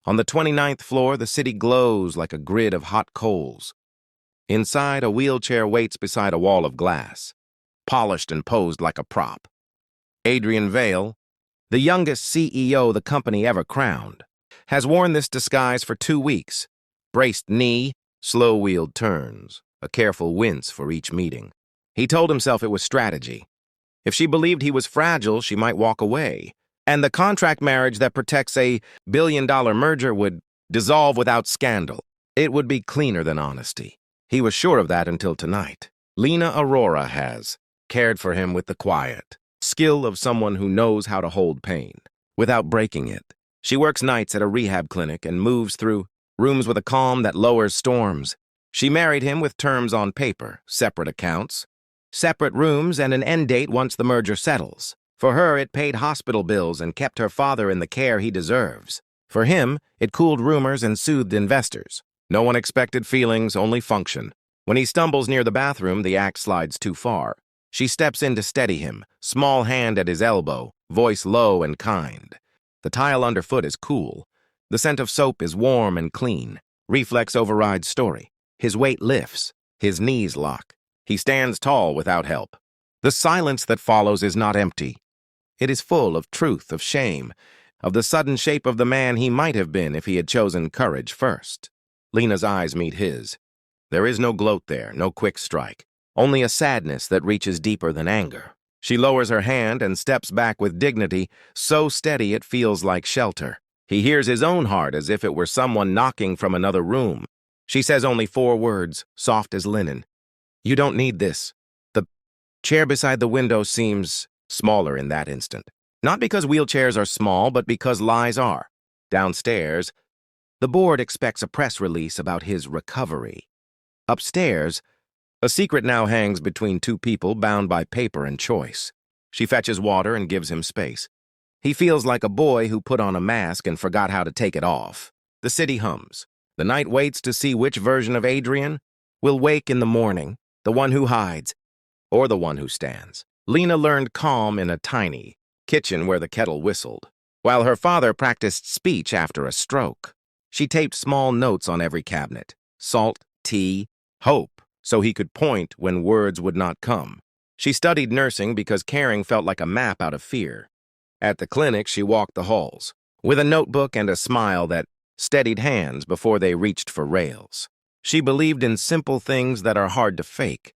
On the 29th floor, the city glows like a grid of hot coals. Inside, a wheelchair waits beside a wall of glass, polished and posed like a prop. Adrian Vale, the youngest CEO the company ever crowned, has worn this disguise for 2 weeks. Braced knee, slow-wheeled turns, a careful wince for each meeting. He told himself it was strategy. If she believed he was fragile, she might walk away, and the contract marriage that protects a billion-dollar merger would dissolve without scandal. It would be cleaner than honesty. He was sure of that until tonight. Lena Aurora has cared for him with the quiet skill of someone who knows how to hold pain without breaking it. She works nights at a rehab clinic and moves through rooms with a calm that lowers storms. She married him with terms on paper, separate accounts, separate rooms, and an end date once the merger settles. For her, it paid hospital bills and kept her father in the care he deserves. For him, it cooled rumors and soothed investors. No one expected feelings, only function. When he stumbles near the bathroom, the act slides too far. She steps in to steady him, small hand at his elbow, voice low and kind. The tile underfoot is cool. The scent of soap is warm and clean. Reflex overrides story. His weight lifts. His knees lock. He stands tall without help. The silence that follows is not empty. It is full of truth, of shame, of the sudden shape of the man he might have been if he had chosen courage first. Lena's eyes meet his. There is no gloat there, no quick strike. Only a sadness that reaches deeper than anger. She lowers her hand and steps back with dignity, so steady it feels like shelter. He hears his own heart as if it were someone knocking from another room. She says only 4 words, soft as linen. "You don't need this." The chair beside the window seems smaller in that instant. Not because wheelchairs are small, but because lies are. Downstairs, the board expects a press release about his recovery. Upstairs, a secret now hangs between 2 people bound by paper and choice. She fetches water and gives him space. He feels like a boy who put on a mask and forgot how to take it off. The city hums. The night waits to see which version of Adrian will wake in the morning, the one who hides or the one who stands. Lena learned calm in a tiny kitchen where the kettle whistled, while her father practiced speech after a stroke. She taped small notes on every cabinet: salt, tea, hope, so he could point when words would not come. She studied nursing because caring felt like a map out of fear. At the clinic, she walked the halls, with a notebook and a smile that steadied hands before they reached for rails. She believed in simple things that are hard to fake: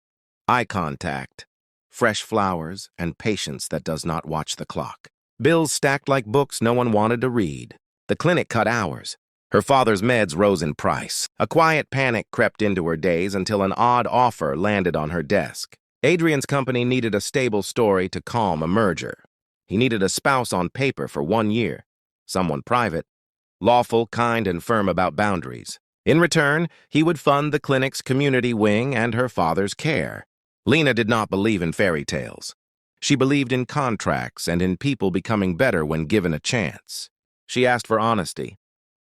eye contact, fresh flowers, and patience that does not watch the clock. Bills stacked like books no one wanted to read. The clinic cut hours. Her father's meds rose in price. A quiet panic crept into her days until an odd offer landed on her desk. Adrian's company needed a stable story to calm a merger. He needed a spouse on paper for 1 year, someone private, lawful, kind, and firm about boundaries. In return, he would fund the clinic's community wing and her father's care. Lena did not believe in fairy tales. She believed in contracts and in people becoming better when given a chance. She asked for honesty.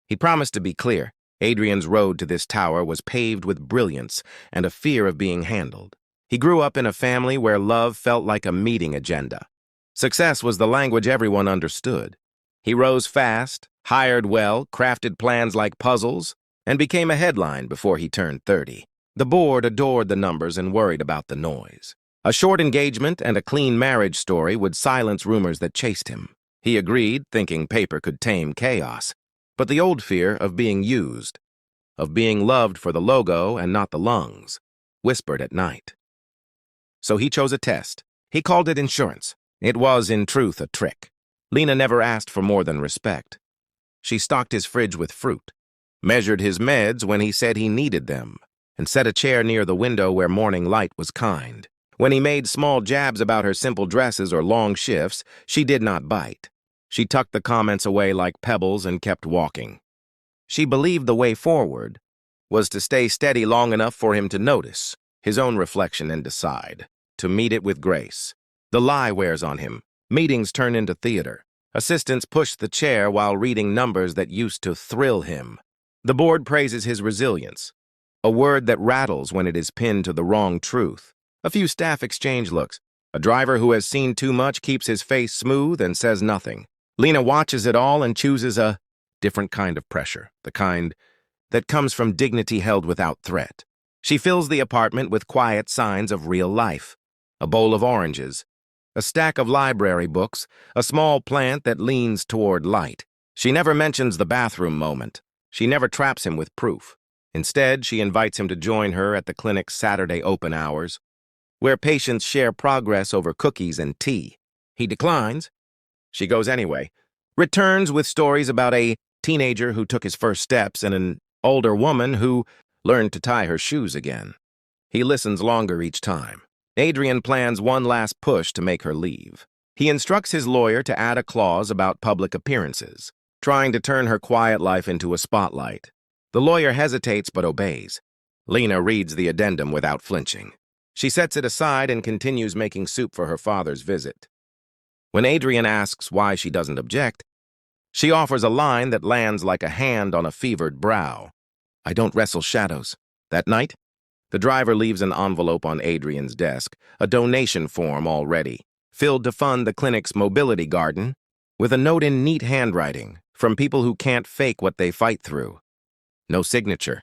He promised to be clear. Adrian's road to this tower was paved with brilliance and a fear of being handled. He grew up in a family where love felt like a meeting agenda. Success was the language everyone understood. He rose fast, hired well, crafted plans like puzzles, and became a headline before he turned 30. The board adored the numbers and worried about the noise. A short engagement and a clean marriage story would silence rumors that chased him. He agreed, thinking paper could tame chaos. But the old fear of being used, of being loved for the logo and not the lungs, whispered at night. So he chose a test. He called it insurance. It was, in truth, a trick. Lena never asked for more than respect. She stocked his fridge with fruit, measured his meds when he said he needed them, and set a chair near the window where morning light was kind. When he made small jabs about her simple dresses or long shifts, she did not bite. She tucked the comments away like pebbles and kept walking. She believed the way forward was to stay steady long enough for him to notice his own reflection and decide, to meet it with grace. The lie wears on him. Meetings turn into theater. Assistants push the chair while reading numbers that used to thrill him. The board praises his resilience, a word that rattles when it is pinned to the wrong truth. A few staff exchange looks. A driver who has seen too much keeps his face smooth and says nothing. Lena watches it all and chooses a different kind of pressure, the kind that comes from dignity held without threat. She fills the apartment with quiet signs of real life. A bowl of oranges, a stack of library books, a small plant that leans toward light. She never mentions the bathroom moment. She never traps him with proof. Instead, she invites him to join her at the clinic's Saturday open hours, where patients share progress over cookies and tea. He declines. She goes anyway, returns with stories about a teenager who took his first steps and an older woman who learned to tie her shoes again. He listens longer each time. Adrian plans one last push to make her leave. He instructs his lawyer to add a clause about public appearances, trying to turn her quiet life into a spotlight. The lawyer hesitates but obeys. Lena reads the addendum without flinching. She sets it aside and continues making soup for her father's visit. When Adrian asks why she doesn't object, she offers a line that lands like a hand on a fevered brow. "I don't wrestle shadows." That night, the driver leaves an envelope on Adrian's desk, a donation form all ready, filled to fund the clinic's mobility garden, with a note in neat handwriting from people who can't fake what they fight through. No signature.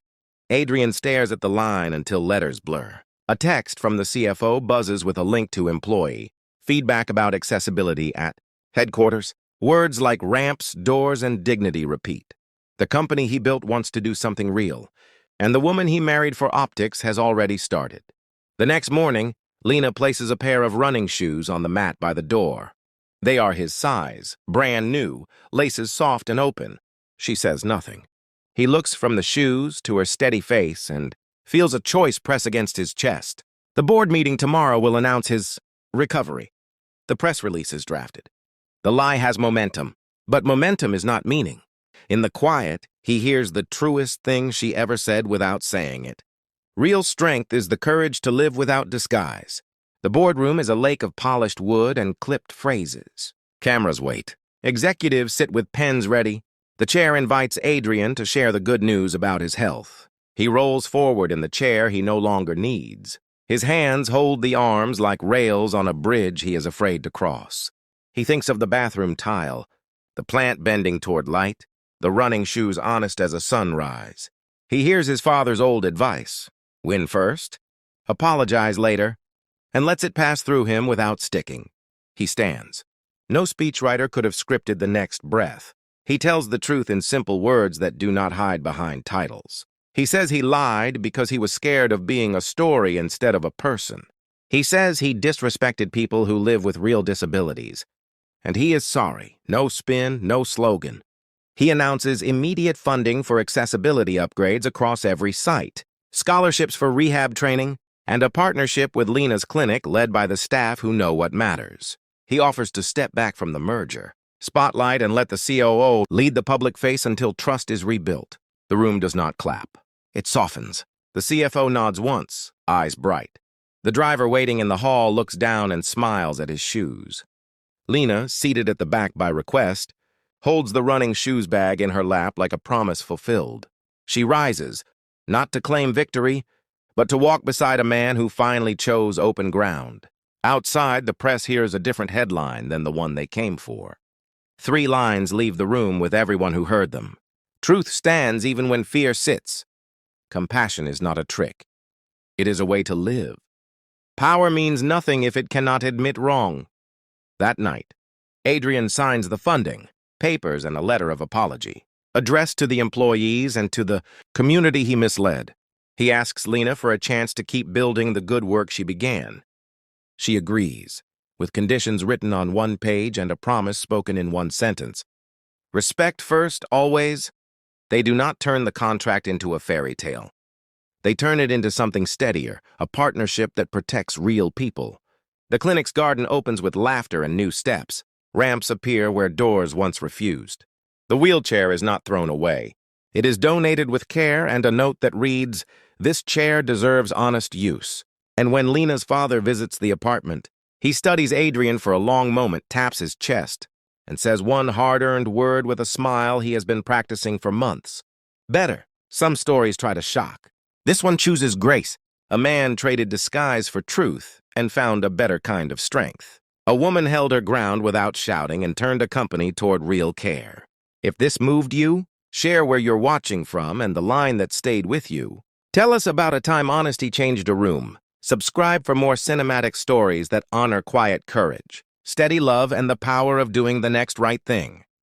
Adrian stares at the line until letters blur. A text from the CFO buzzes with a link to employee. Feedback about accessibility at headquarters. Words like ramps, doors, and dignity repeat. The company he built wants to do something real, and the woman he married for optics has already started. The next morning, Lena places a pair of running shoes on the mat by the door. They are his size, brand new, laces soft and open. She says nothing. He looks from the shoes to her steady face and feels a choice press against his chest. The board meeting tomorrow will announce his recovery. The press release is drafted. The lie has momentum, but momentum is not meaning. In the quiet, he hears the truest thing she ever said without saying it. Real strength is the courage to live without disguise. The boardroom is a lake of polished wood and clipped phrases. Cameras wait. Executives sit with pens ready. The chair invites Adrian to share the good news about his health. He rolls forward in the chair he no longer needs. His hands hold the arms like rails on a bridge he is afraid to cross. He thinks of the bathroom tile, the plant bending toward light, the running shoes honest as a sunrise. He hears his father's old advice: win first, apologize later, and lets it pass through him without sticking. He stands. No speechwriter could have scripted the next breath. He tells the truth in simple words that do not hide behind titles. He says he lied because he was scared of being a story instead of a person. He says he disrespected people who live with real disabilities. And he is sorry. No spin, no slogan. He announces immediate funding for accessibility upgrades across every site, scholarships for rehab training, and a partnership with Lena's clinic led by the staff who know what matters. He offers to step back from the merger, spotlight, and let the COO lead the public face until trust is rebuilt. The room does not clap. It softens. The CFO nods once, eyes bright. The driver waiting in the hall looks down and smiles at his shoes. Lena, seated at the back by request, holds the running shoes bag in her lap like a promise fulfilled. She rises, not to claim victory, but to walk beside a man who finally chose open ground. Outside, the press hears a different headline than the one they came for. 3 lines leave the room with everyone who heard them. Truth stands even when fear sits. Compassion is not a trick. It is a way to live. Power means nothing if it cannot admit wrong. That night, Adrian signs the funding, papers, and a letter of apology, addressed to the employees and to the community he misled. He asks Lena for a chance to keep building the good work she began. She agrees, with conditions written on 1 page and a promise spoken in 1 sentence. Respect first, always. They do not turn the contract into a fairy tale. They turn it into something steadier, a partnership that protects real people. The clinic's garden opens with laughter and new steps. Ramps appear where doors once refused. The wheelchair is not thrown away. It is donated with care and a note that reads, "This chair deserves honest use." And when Lena's father visits the apartment, he studies Adrian for a long moment, taps his chest, and says one hard-earned word with a smile he has been practicing for months. Better. Some stories try to shock. This one chooses grace. A man traded disguise for truth and found a better kind of strength. A woman held her ground without shouting and turned a company toward real care. If this moved you, share where you're watching from and the line that stayed with you. Tell us about a time honesty changed a room. Subscribe for more cinematic stories that honor quiet courage, steady love, and the power of doing the next right thing.